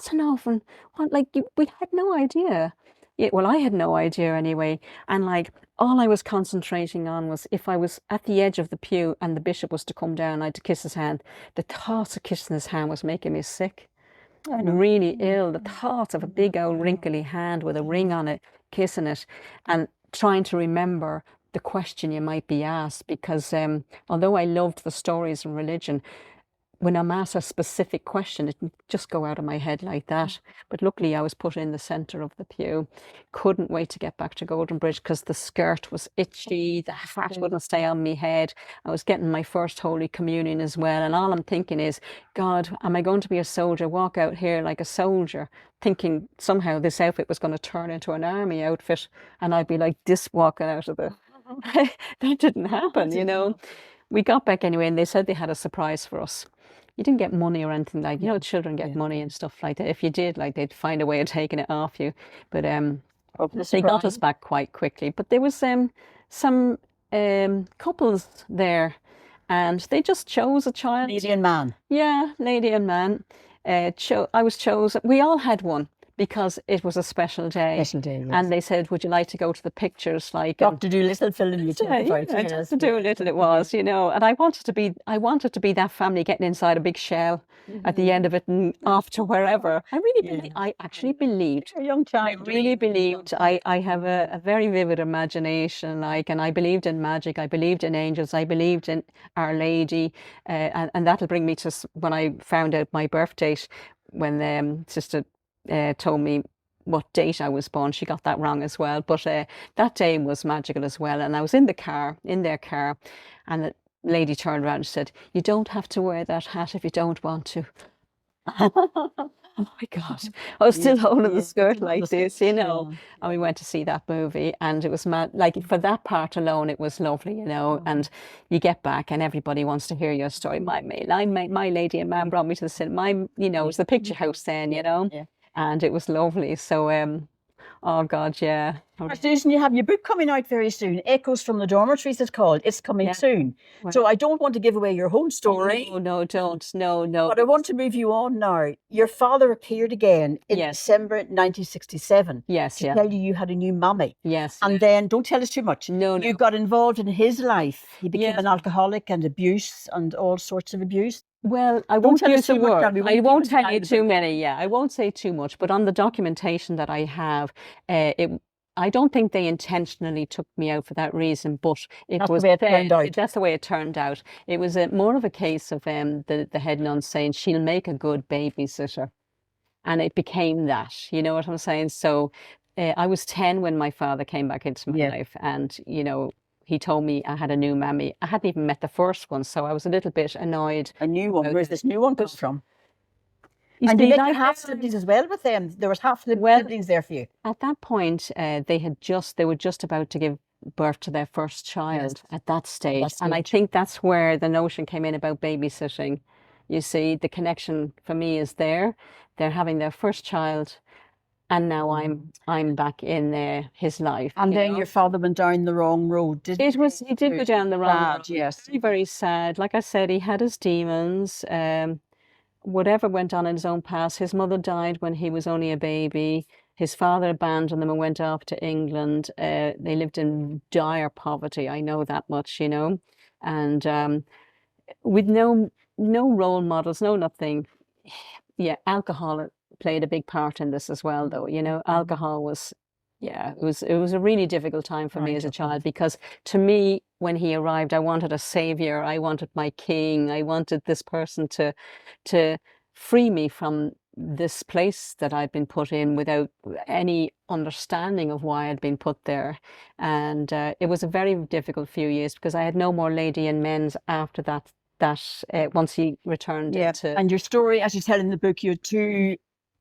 an orphan. We had no idea. Yeah, well, I had no idea anyway. And like, all I was concentrating on was if I was at the edge of the pew and the bishop was to come down, I had to kiss his hand. The thought of kissing his hand was making me sick. Really ill. The thought of a big old wrinkly hand with a ring on it, kissing it, and trying to remember the question you might be asked. Because although I loved the stories and religion, when I'm asked a specific question, it would just go out of my head like that. But luckily, I was put in the centre of the pew. Couldn't wait to get back to Goldenbridge because the skirt was itchy, the hat wouldn't stay on my head. I was getting my first Holy Communion as well. And all I'm thinking is, God, am I going to be a soldier, walk out here like a soldier, thinking somehow this outfit was going to turn into an army outfit and I'd be like this walking out of the... That didn't happen, you know. We got back anyway and they said they had a surprise for us. You didn't get money or anything like, you know, children get money and stuff like that. If you did, like, they'd find a way of taking it off you. But they got us back quite quickly. But there was some couples there, and they just chose a child. Lady and man. Yeah, lady and man. I was chosen. We all had one because it was a special day. Special day, yes. And they said, "Would you like to go to the pictures?" Like Dr. Doolittle filling you Dr. Doolittle it was, you know. And I wanted to be that family getting inside a big shell at the end of it and off to wherever. I actually believed. A young child. I really believed. I have a very vivid imagination, like, and I believed in magic. I believed in angels. I believed in Our Lady, and that'll bring me to when I found out my birth date, when Sister told me what date I was born. She got that wrong as well, but that day was magical as well. And I was in their car, and the lady turned around and said, "You don't have to wear that hat if you don't want to." Oh my God, I was still holding the skirt like this, you know. And we went to see that movie, and it was like, for that part alone, it was lovely, you know. And you get back and everybody wants to hear your story. My lady and man brought me to the cinema. You know, it was the picture house then, you know. And it was lovely. So, oh God, yeah. Susan, you have your book coming out very soon. Echoes from the Dormitories, it's called. It's coming soon. Well, so I don't want to give away your whole story. Oh, no, don't. No. But I want to move you on now. Your father appeared again in December 1967. Yes, to tell you had a new mummy. Yes. And then, don't tell us too much. No. You got involved in his life. He became an alcoholic and abuse and all sorts of abuse. Well, I won't use the word. I won't tell you too many. Yeah, I won't say too much. But on the documentation that I have, I don't think they intentionally took me out for that reason. But that's the way it turned out. That's the way it turned out. It was more of a case of the head nun saying she'll make a good babysitter, and it became that. You know what I'm saying? So I was 10 when my father came back into my life, and you know. He told me I had a new mammy. I hadn't even met the first one, so I was a little bit annoyed. A new one? Where's this new one comes from? And you had half siblings as well with them. There was half siblings there for you. At that point, they were just about to give birth to their first child at that stage. And I think that's where the notion came in about babysitting. You see, the connection for me is there. They're having their first child. And now I'm back in his life. And then your father went down the wrong road, didn't he? He did go down the wrong road. Yes. Very, very sad. Like I said, he had his demons. Whatever went on in his own past. His mother died when he was only a baby. His father abandoned them and went off to England. They lived in dire poverty. I know that much, you know. And with no role models, no nothing. Yeah, alcohol played a big part in this as well, though. You know, alcohol was Yeah, it was a really difficult time for me Right, as a okay. child, because to me, when he arrived, I wanted a savior. I wanted my king. I wanted this person to free me from this place that I'd been put in without any understanding of why I'd been put there. And it was a very difficult few years, because I had no more lady and men's after that. Once he returned Yeah. into. And your story, as you tell in the book, you had 2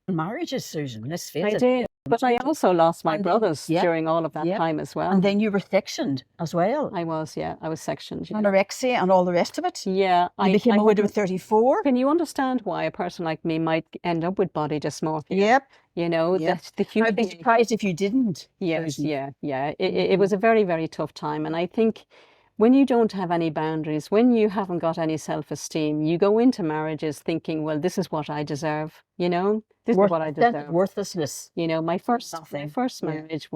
marriages, Susan. Let's face I it. did, but I also lost my And brothers yeah, during all of that yeah. time as well. And then you were sectioned as well. I was sectioned. Yeah. Anorexia and all the rest of it. Yeah, You became a widow at 34. Can you understand why a person like me might end up with body dysmorphia? Yep. You know, Yep. that's the I'd be humiliation. surprised if you didn't. Yes, Susan. yeah. It was a very, very tough time. And I think when you don't have any boundaries, when you haven't got any self-esteem, you go into marriages thinking, well, this is what I deserve, you know? This is what I deserve. Worthlessness. You know, my first Nothing. marriage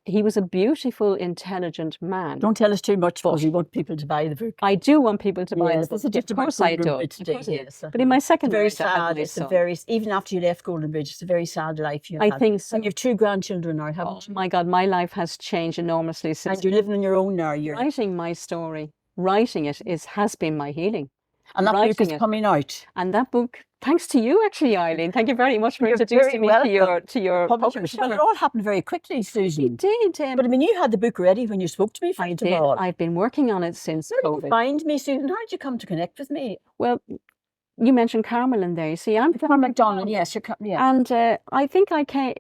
he was a beautiful, intelligent man. Don't tell us too much, because we want people to buy the book. I do want people to buy Yes, the this book. is just Of about course I do. Goldenbridge Of course I do. yes. But in my second Very marriage, I had sad. my It's a son. very, even after you left Goldenbridge, it's a very sad life you I had. think so. And you have 2 grandchildren now, Oh haven't you? my God, my life has changed enormously since. And you're living on your own now. You're Writing my story, writing it has been my healing. And that book writing is it. coming out. And that book, thanks to you actually, Eileen. Thank you very much for You're introducing me very to your publishers. Well, it all happened very quickly, Susan. It did. But I mean, you had the book ready when you spoke to me, first of all. I've been working on it since How did you COVID. find me, Susan? How did you come to connect with me? Well, you mentioned Carmel in there. You see, I'm Carmel McDonald, yes. Yeah. And I think I came.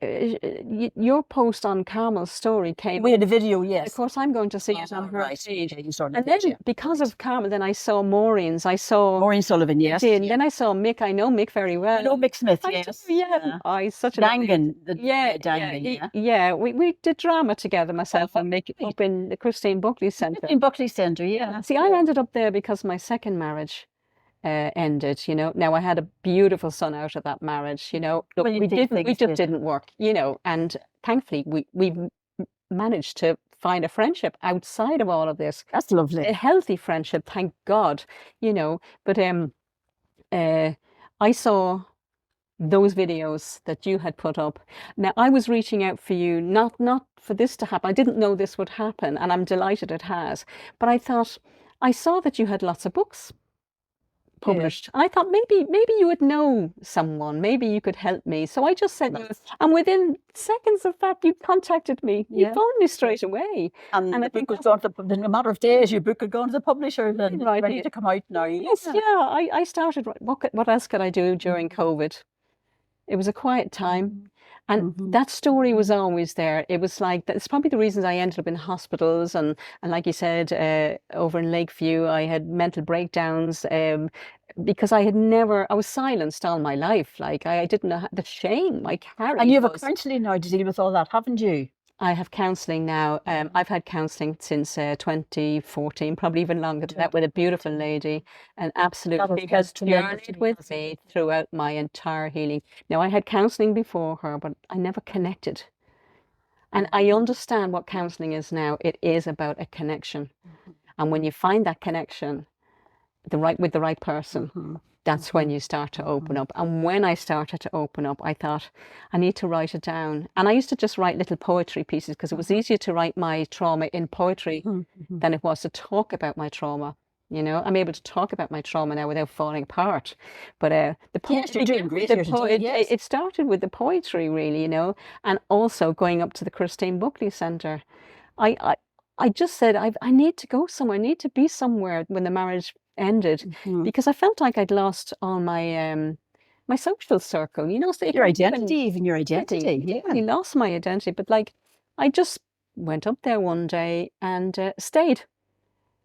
Your post on Carmel's story came. We had a video, yes. Of course, I'm going to see it on her page. Okay, you saw And then, because of Carmel, then I saw Maureen's. I saw Maureen Sullivan, yes. Then I saw Mick. I know Mick very well. I know Mick Smith, I yes. do, yeah. Oh, he's such a Dangan. Dangan, yeah. We did drama together, myself and Mick, up in the Christine Buckley Centre. In Buckley Centre, yeah. See, I ended up there because my second marriage ended, you know. Now, I had a beautiful son out of that marriage, you know. Look, we just didn't work, you know. And thankfully, we managed to find a friendship outside of all of this. That's lovely. A healthy friendship, thank God, you know. But I saw those videos that you had put up. Now, I was reaching out for you, not for this to happen. I didn't know this would happen, and I'm delighted it has. But I saw that you had lots of books published. And I thought maybe you would know someone, maybe you could help me. So I just sent you, and within seconds of that, you contacted me. You phoned me straight away. And the book was gone to in a matter of days. Your book had gone to the publisher and ready to come out now. Yes, yeah. I started. What else could I do during COVID? It was a quiet time. And that story was always there. It was like, that's probably the reasons I ended up in hospitals. And like you said, over in Lakeview, I had mental breakdowns because I was silenced all my life. Like, I didn't know the shame I carried. And you have a counselling now to deal with all that, haven't you? I have counselling now. I've had counselling since 2014, probably even longer than that, with a beautiful lady, and absolutely she has journeyed with me throughout my entire healing. Now, I had counselling before her, but I never connected. And I understand what counselling is now. It is about a connection. And when you find that connection, with the right person, that's when you start to open up. And when I started to open up, I thought, I need to write it down. And I used to just write little poetry pieces, because it was easier to write my trauma in poetry than it was to talk about my trauma. You know, I'm able to talk about my trauma now without falling apart. But the poetry, it started with the poetry, really, you know, and also going up to the Christine Buckley Centre. I just said, I need to go somewhere. I need to be somewhere when the marriage ended, because I felt like I'd lost all my my social circle, you know. So your identity, even your identity. Yeah, I lost my identity. But like, I just went up there one day and stayed.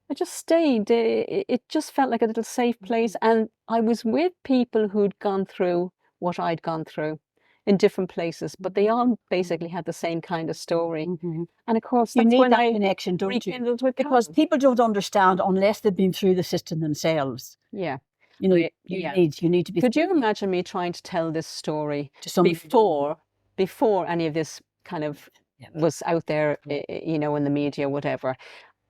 I just stayed. It just felt like a little safe place, and I was with people who'd gone through what I'd gone through in different places, but they all basically had the same kind of story. And of course, you that's need when that I connection, don't you? with Because people don't understand unless they've been through the system themselves. Yeah. You know, you need to be. Could you imagine me trying to tell this story before any of this kind of was out there, you know, in the media, whatever?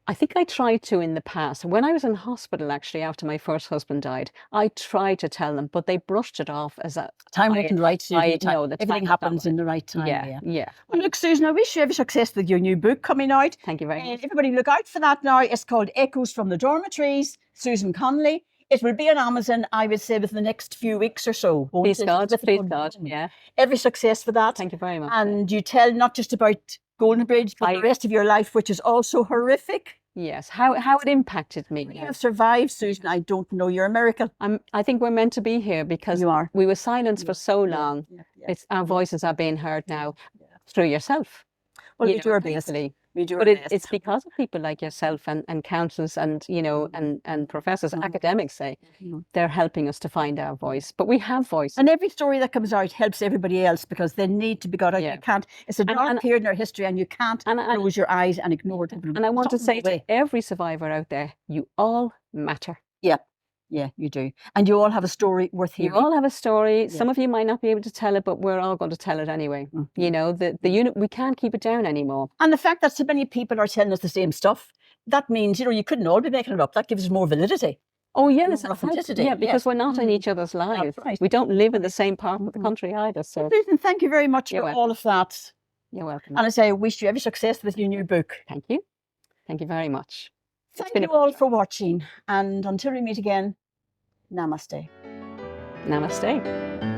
I think I tried to in the past. When I was in hospital, actually, after my first husband died, I tried to tell them, but they brushed it off as a Time wasn't right, Susan. know the Everything time was not happens right. in the right time. Yeah, yeah. Well, look, Susan, I wish you every success with your new book coming out. Thank you very much. Everybody look out for that now. It's called Echoes from the Dormitories, Susan Connolly. It will be on Amazon, I would say, within the next few weeks or so. Please God, please God, yeah. Every success for that. Thank you very much. And you tell not just about Goldenbridge, but the rest of your life, which is also horrific. Yes, how it impacted me. You have survived, Susan. I don't know. You're a miracle. I think we're meant to be here because we were silenced for so long. It's our voices are being heard now through yourself. Well, we do our best. But it's because of people like yourself and counsellors and, you know, and professors, academics say, they're helping us to find our voice. But we have voice. And every story that comes out helps everybody else because they need to be got out. You can't, it's a dark period in our history and you can't close your eyes and ignore it. And I want to say to every survivor out there, you all matter. Yeah, you do. And you all have a story worth hearing. You all have a story. Some of you might not be able to tell it, but we're all going to tell it anyway. You know, the unit, we can't keep it down anymore. And the fact that so many people are telling us the same stuff, that means, you know, you couldn't all be making it up. That gives us more validity. Oh, yes. Authenticity. Yeah, because we're not in each other's lives. Right. We don't live in the same part of the country either. So, Susan, thank you very much for all of that. You're welcome. And I say, I wish you every success with your new book. Thank you. Thank you very much. Thank you all for watching. And until we meet again, namaste. Namaste.